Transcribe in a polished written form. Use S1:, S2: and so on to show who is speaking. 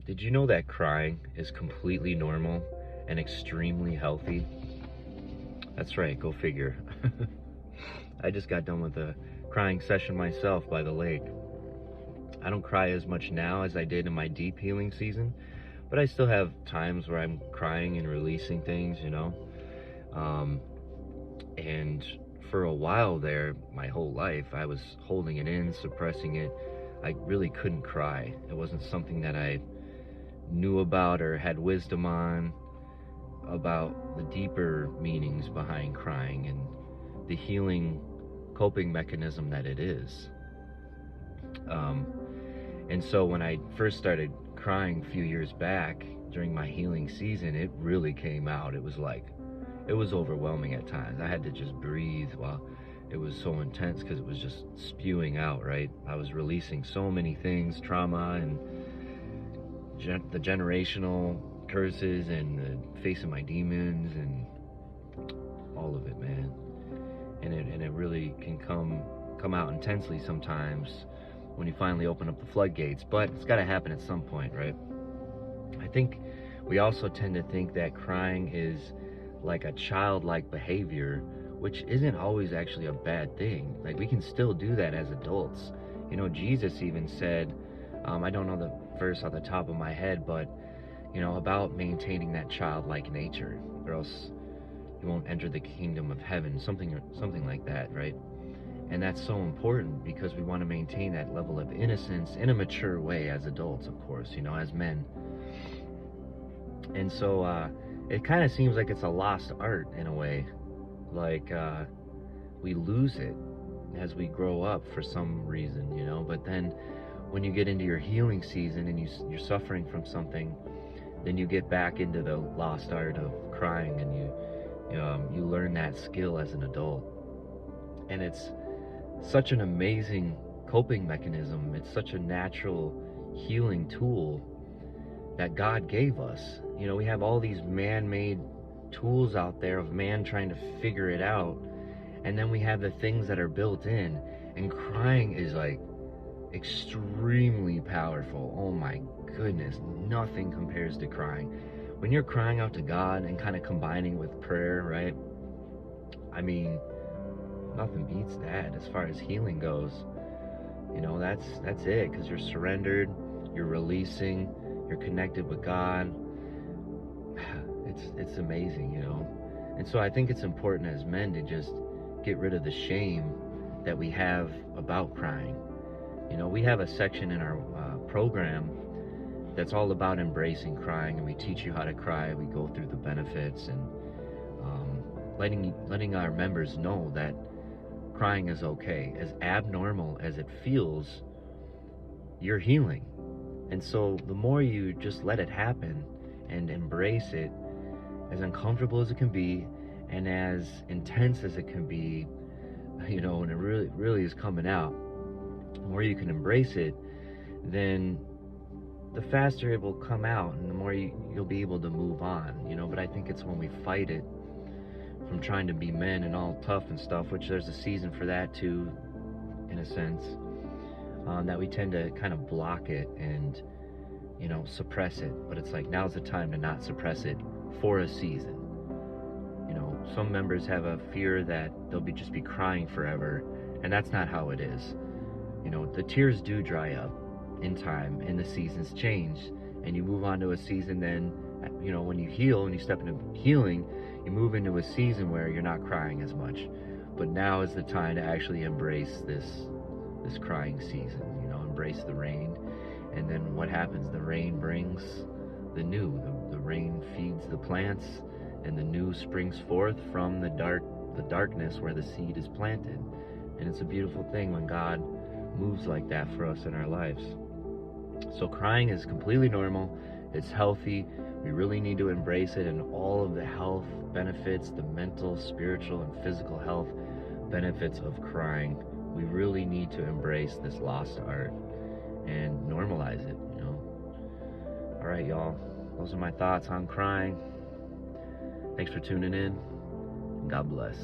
S1: Did you know that crying is completely normal and extremely healthy? That's right, go figure. I just got done with a crying session myself by the lake. I don't cry as much now as I did in my deep healing season, but I still have times where I'm crying and releasing things, Um, and for a while there, my whole life, I was holding it in, suppressing it. I really couldn't cry. It wasn't something that I knew about or had wisdom on about the deeper meanings behind crying and the healing coping mechanism that it is. Um, and so when I first started crying a few years back during my healing season, it really came out. It was overwhelming at times. I had to just breathe while it was so intense because it was just spewing out, right? I was releasing so many things, trauma and the generational curses and facing my demons and all of it, man. And it really can come out intensely sometimes when you finally open up the floodgates, but it's got to happen at some point, right? I think we also tend to think that crying is like a childlike behavior, which isn't always actually a bad thing. Like, we can still do that as adults. Jesus even said, I don't know the verse off the top of my head, but about maintaining that childlike nature, or else you won't enter the kingdom of heaven, something like that, right? And that's so important because we want to maintain that level of innocence in a mature way as adults, of course, as men. And so it kind of seems like it's a lost art in a way. Like we lose it as we grow up for some reason, But then when you get into your healing season and you're suffering from something, then you get back into the lost art of crying, and you learn that skill as an adult. And it's such an amazing coping mechanism. It's such a natural healing tool that God gave us. We have all these man-made tools out there of man trying to figure it out, and then we have the things that are built in, and crying is like extremely powerful. Oh my goodness, nothing compares to crying. When you're crying out to God and kind of combining with prayer, right? I mean, nothing beats that as far as healing goes. That's it, because you're surrendered, you're releasing, you're connected with God. It's amazing, And so I think it's important as men to just get rid of the shame that we have about crying. We have a section in our program that's all about embracing crying, and we teach you how to cry. We go through the benefits and letting our members know that crying is okay. As abnormal as it feels, you're healing. And so the more you just let it happen and embrace it, as uncomfortable as it can be and as intense as it can be, and it really is coming out, the more you can embrace it, then the faster it will come out, and the more you'll be able to move on, But I think it's when we fight it from trying to be men and all tough and stuff, which there's a season for that too, in a sense, that we tend to kind of block it and, suppress it. But it's like, now's the time to not suppress it for a season. Some members have a fear that they'll just be crying forever, and that's not how it is. The tears do dry up in time, and the seasons change, and you move on to a season. Then, when you heal and you step into healing, you move into a season where you're not crying as much. But now is the time to actually embrace this crying season. Embrace the rain, and then what happens? The rain brings the new. The rain feeds the plants, and the new springs forth from the darkness where the seed is planted. And it's a beautiful thing when God moves like that for us in our lives. So crying is completely normal. It's healthy. We really need to embrace it, and all of the health benefits, the mental, spiritual, and physical health benefits of crying. We really need to embrace this lost art and normalize it, All right, y'all. Those are my thoughts on crying. Thanks for tuning in. God bless.